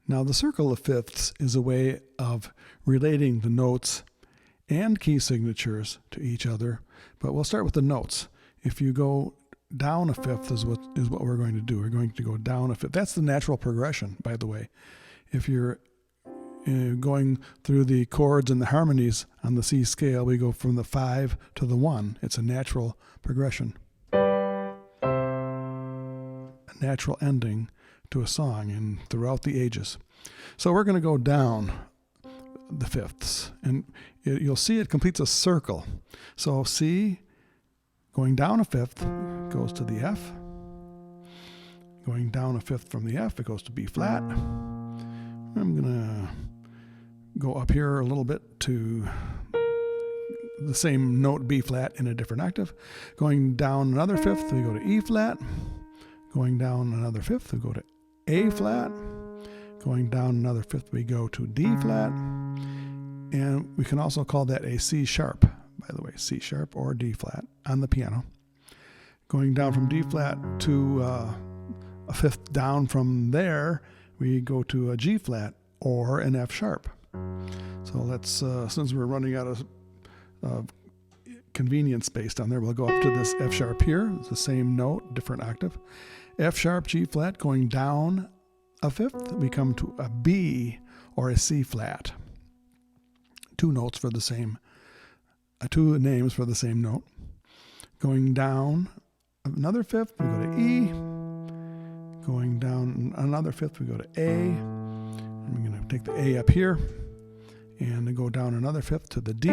Now the circle of fifths is a way of relating the notes and key signatures to each other, but we'll start with the notes. If you go down a fifth is what we're going to do. We're going to go down a fifth. That's the natural progression, by the way. If you're going through the chords and the harmonies on the C scale, we go from the 5 to the 1. It's a natural progression. A natural ending to a song and throughout the ages. So we're going to go down the fifths, and you'll see it completes a circle. So C, going down a fifth, goes to the F. Going down a fifth from the F, it goes to B flat. I'm going to go up here a little bit to the same note B flat in a different octave. Going down another fifth, we go to E flat. Going down another fifth, we go to A flat. Going down another fifth, we go to D flat. And we can also call that a C sharp, by the way, C sharp or D flat on the piano. Going down from D flat to a fifth down from there, we go to a G flat or an F sharp. So let's, since we're running out of convenience space down there, we'll go up to this F sharp here. It's the same note, different octave. F sharp, G flat, going down a fifth, we come to a B or a C flat. Two names for the same note. Going down another fifth, we go to E. Going down another fifth, we go to A. And we're going to take the A up here and then go down another fifth to the D.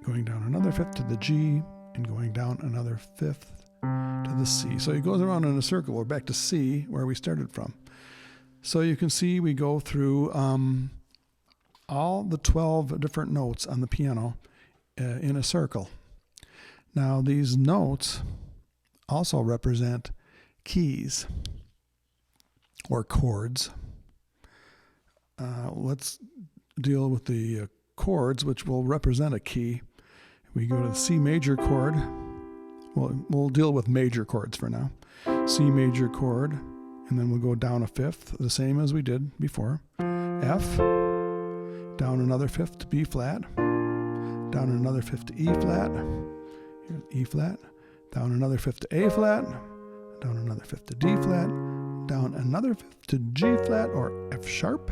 Going down another fifth to the G, and going down another fifth to the C. So it goes around in a circle. We're back to C, where we started from. So you can see we go through all the 12 different notes on the piano in a circle. Now these notes also represent keys or chords. Let's deal with the chords, which will represent a key. We go to the C major chord. We'll deal with major chords for now. C major chord, and then we'll go down a fifth, the same as we did before. F, down another fifth to B flat, down another fifth to E flat, here's E flat, down another fifth to A flat, down another fifth to D flat, down another fifth to G flat or F sharp,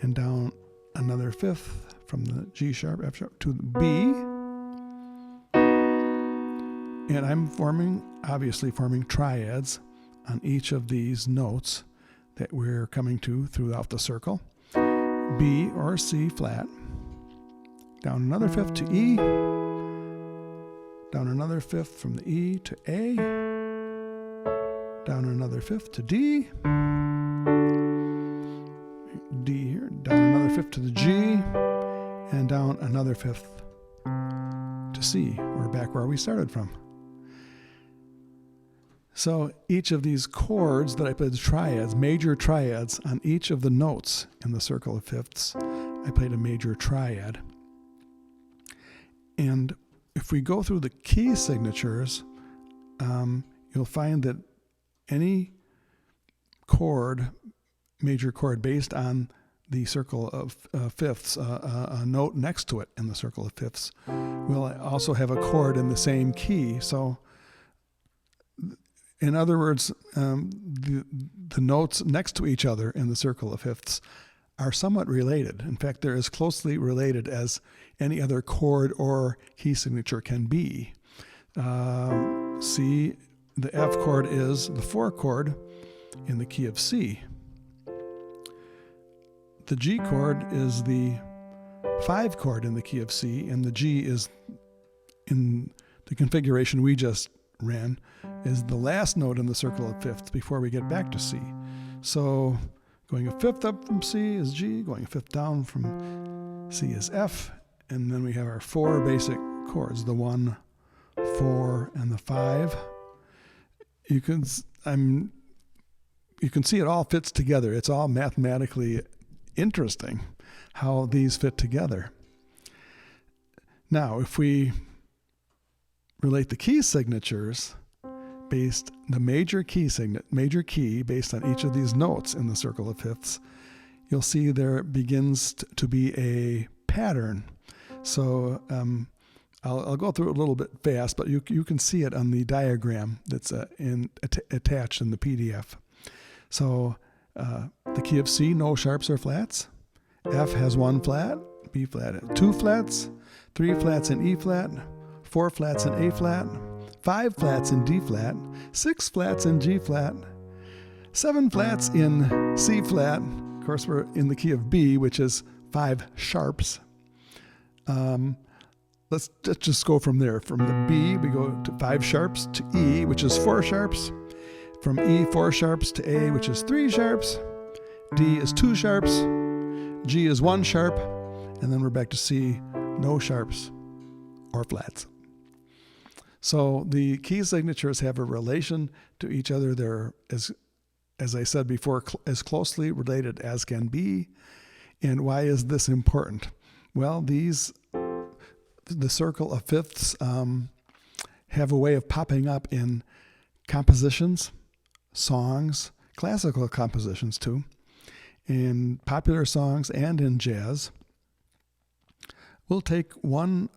and down another fifth from the G sharp, F sharp to the B. And I'm obviously forming triads on each of these notes that we're coming to throughout the circle. B or C flat, down another fifth to E, down another fifth from the E to A, down another fifth to D, D here, down another fifth to the G, and down another fifth to C. We're back where we started from. So each of these chords that I played triads, major triads, on each of the notes in the circle of fifths, I played a major triad. And if we go through the key signatures, you'll find that any chord, major chord based on the circle of fifths, a note next to it in the circle of fifths, will also have a chord in the same key. So in other words, the notes next to each other in the circle of fifths are somewhat related. In fact, they're as closely related as any other chord or key signature can be. C, the F chord is the 4 chord in the key of C. The G chord is the 5 chord in the key of C, and the G is, in the configuration we just ran, is the last note in the circle of fifths before we get back to C. So going a fifth up from C is G, going a fifth down from C is F, and then we have our 4 basic chords, the 1, 4, and the 5. You can see it all fits together. It's all mathematically interesting how these fit together. Now, if we relate the key signatures the major key based on each of these notes in the circle of fifths, you'll see there begins to be a pattern. So I'll go through it a little bit fast, but you can see it on the diagram that's attached in the PDF. So the key of C, no sharps or flats. F has 1 flat, B flat, 2 flats, 3 flats in E flat, 4 flats in A flat, 5 flats in D flat, 6 flats in G flat, 7 flats in C flat. Of course, we're in the key of B, which is 5 sharps. Let's just go from there. From the B, we go to 5 sharps, to E, which is 4 sharps. From E, 4 sharps, to A, which is 3 sharps. D is 2 sharps. G is 1 sharp. And then we're back to C, no sharps or flats. So the key signatures have a relation to each other. They're, as I said before, as closely related as can be. And why is this important? Well, the circle of fifths have a way of popping up in compositions, songs, classical compositions too, in popular songs and in jazz. We'll take one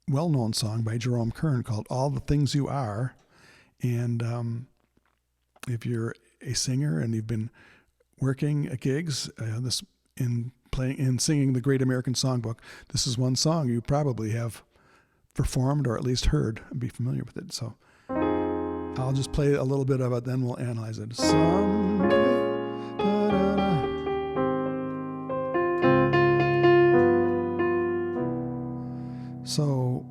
well-known song by Jerome Kern called All the Things You Are. And if you're a singer and you've been working at gigs in singing the Great American Songbook, this is one song you probably have performed or at least heard and be familiar with it. So I'll just play a little bit of it, then we'll analyze it. Someday, da, da, da. So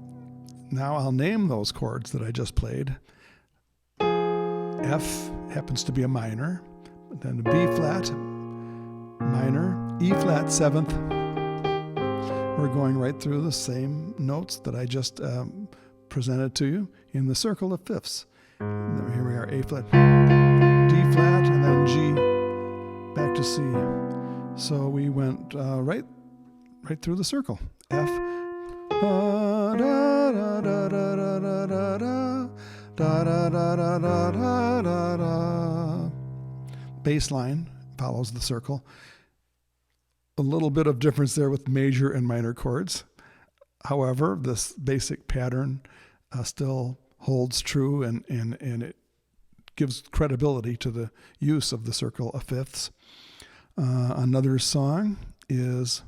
now I'll name those chords that I just played. F happens to be a minor, then a B flat, minor, E flat 7th. We're going right through the same notes that I just presented to you in the circle of fifths. And then here we are, A flat, D flat, and then G, back to C. So we went right through the circle. F, da da da da da da da da da da da da da da. Bass line follows the circle. A little bit of difference there with major and minor chords. However, this basic pattern still holds true, and it gives credibility to the use of the circle of fifths. Another song is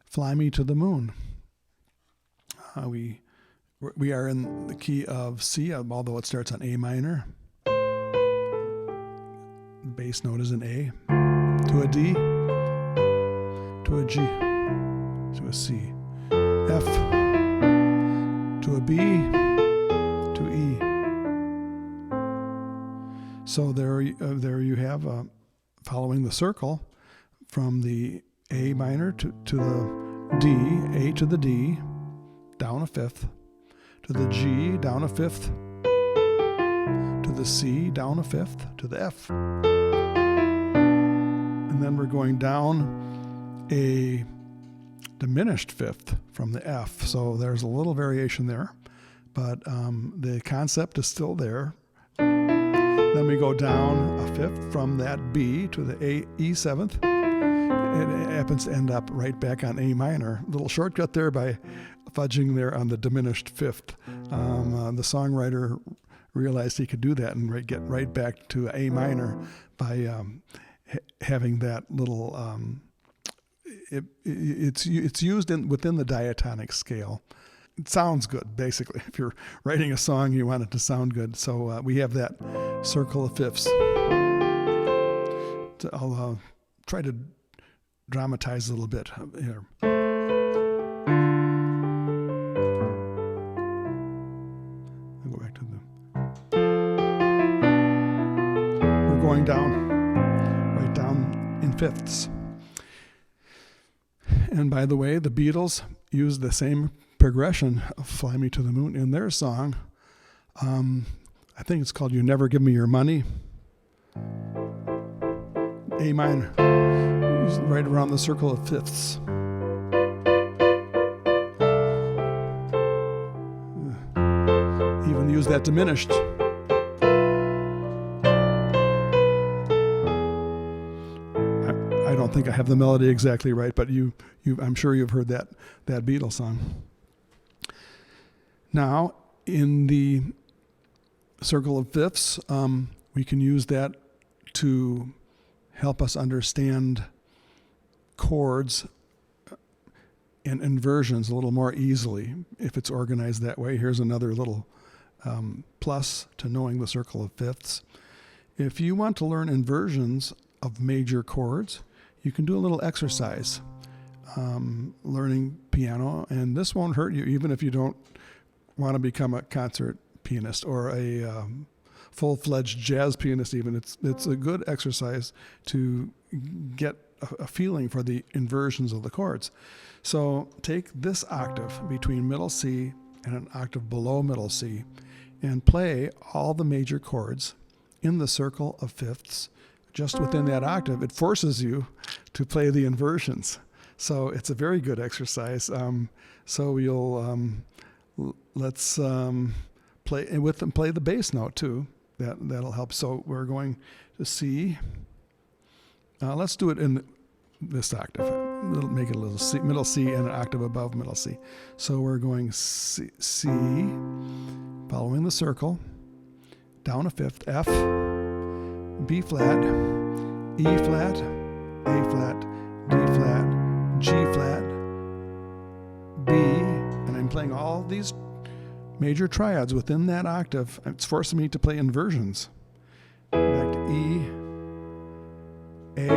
Fly Me to the Moon. We are in the key of C, although it starts on A minor. The bass note is an A, to a D, to a G, to a C, F, to a B, to E. So there you have, following the circle, from the A minor to the D, A to the D, down a fifth, to the G, down a fifth, to the C, down a fifth, to the F. And then we're going down a diminished fifth from the F. So there's a little variation there, but the concept is still there. Then we go down a fifth from that B to the E7th. It happens to end up right back on A minor. Little shortcut there by fudging there on the diminished fifth. The songwriter realized he could do that and get right back to A minor by having that little. It's used within the diatonic scale. It sounds good, basically. If you're writing a song, you want it to sound good. So we have that circle of fifths. I'll try to dramatize a little bit here. I'll go back to we're going down, right down in fifths. And by the way, the Beatles used the same progression of Fly Me to the Moon in their song. I think it's called You Never Give Me Your Money. A minor, right around the circle of fifths. Even use that diminished. I don't think I have the melody exactly right, but I'm sure you've heard that Beatles song. Now, in the circle of fifths, we can use that to help us understand chords and inversions a little more easily if it's organized that way. Here's another little plus to knowing the circle of fifths. If you want to learn inversions of major chords, you can do a little exercise learning piano, and this won't hurt you even if you don't want to become a concert pianist or a full-fledged jazz pianist even. It's a good exercise to get a feeling for the inversions of the chords. So take this octave between middle C and an octave below middle C and play all the major chords in the circle of fifths just within that octave. It forces you to play the inversions. So it's a very good exercise. So you'll let's play with them, play the bass note too. That'll help. So we're going to C. Let's do it in this octave. Make it a little C, middle C and an octave above middle C. So we're going C, following the circle, down a fifth, F, B flat, E flat, A flat, D flat, G flat, B, and I'm playing all these major triads within that octave. It's forcing me to play inversions. Back to E, A,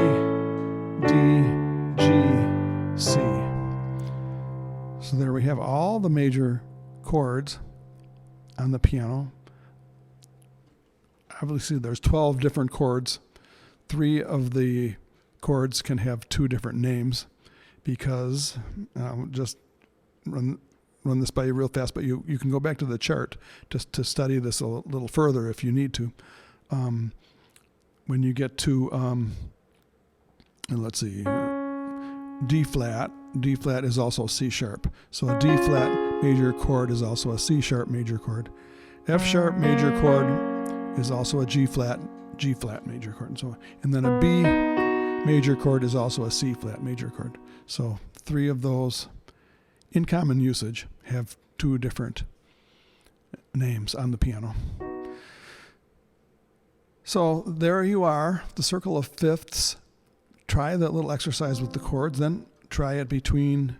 D, G, C. So there we have all the major chords on the piano. Obviously there's 12 different chords. 3 of the chords can have 2 different names because just run this by you real fast, but you can go back to the chart just to study this a little further if you need to. When you get to, and let's see, D flat is also C sharp. So a D flat major chord is also a C sharp major chord. F sharp major chord is also a G flat major chord. And then a B major chord is also a C flat major chord. So 3 of those in common usage have 2 different names on the piano. So there you are, the circle of fifths. Try that little exercise with the chords, then try it between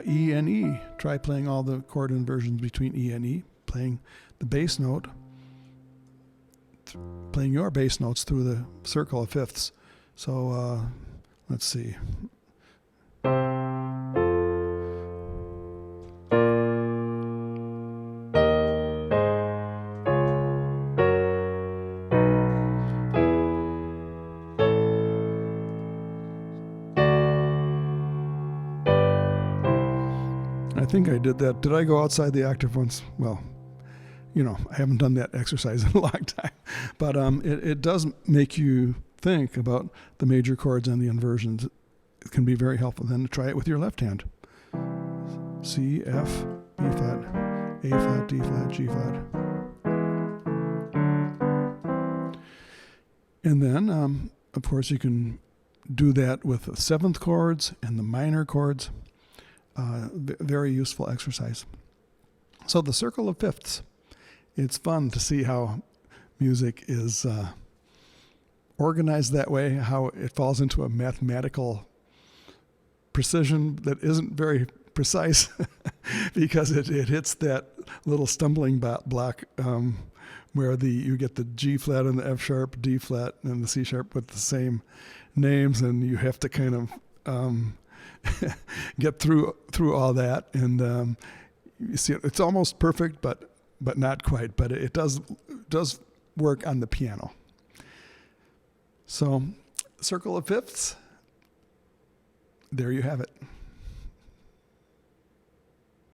E and E. Try playing all the chord inversions between E and E, playing the bass note, playing your bass notes through the circle of fifths. So let's see. I think I did that. Did I go outside the octave once? Well, I haven't done that exercise in a long time. But it does make you think about the major chords and the inversions. It can be very helpful then to try it with your left hand. C, F, B flat, A flat, D flat, G flat. And then, of course, you can do that with the 7th chords and the minor chords. Very useful exercise. So the circle of fifths. It's fun to see how music is organized that way, how it falls into a mathematical precision that isn't very precise because it hits that little stumbling block where you get the G flat and the F sharp, D flat, and the C sharp with the same names, and you have to kind of get through all that, and you see it's almost perfect, but not quite. But it does work on the piano. So, circle of fifths. There you have it.